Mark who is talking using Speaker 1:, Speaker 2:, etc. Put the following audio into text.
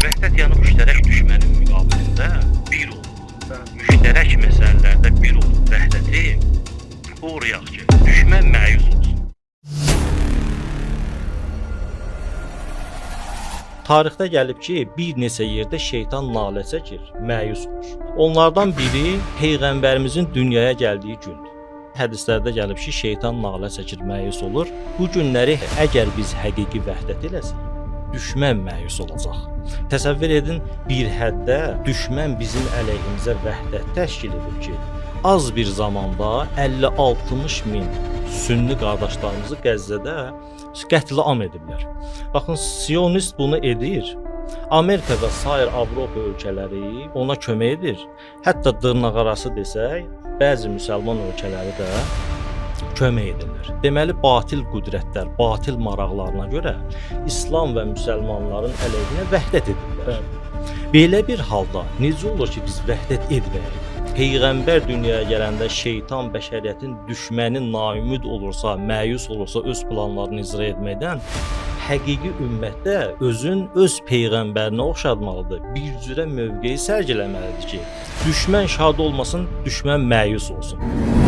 Speaker 1: Vəhdət yəni müştərək düşmənin müqabilində bir olub. Müştərək məsələlərdə bir olub vəhdəti qoruyaq ki, düşmən məyus olsun.
Speaker 2: Tarixdə gəlib ki, bir neçə yerdə şeytan nalə çəkir, məyus olur. Onlardan biri Peyğəmbərimizin dünyaya gəldiyi gündür. Hədislərdə gəlib ki, şeytan nalə çəkir, məyus olur. Bu günləri əgər biz həqiqi vəhdət eləsək, düşmən məyus olacaq. Təsəvvür edin, bir həddə düşmən bizim əleyhimizə vəhdət təşkil edib ki, az bir zamanda 50-60 min sünni qardaşlarımızı Qəzzədə qətlə am ediblər. Baxın, Siyonist bunu edir. Amerika və sair Avropa ölkələri ona kömək edir. Hətta dırnaqarası desək, bəzi müsəlman ölkələri də kömək edirlər. Deməli, batil qüdrətlər, batil maraqlarına görə İslam və müsəlmanların əleyhinə vəhdət edirlər. Belə bir halda necə olur ki, biz vəhdət etməyək? Peyğəmbər dünyaya gələndə şeytan bəşəriyyətin düşməni naümid olursa, məyus olursa öz planlarını icra etməkdən, həqiqi ümmətdə özün öz peyğəmbərinə oxşatmalıdır. Bir cürə mövqeyi sərgiləməlidir ki, düşmən şad olmasın, düşmən məyus olsun.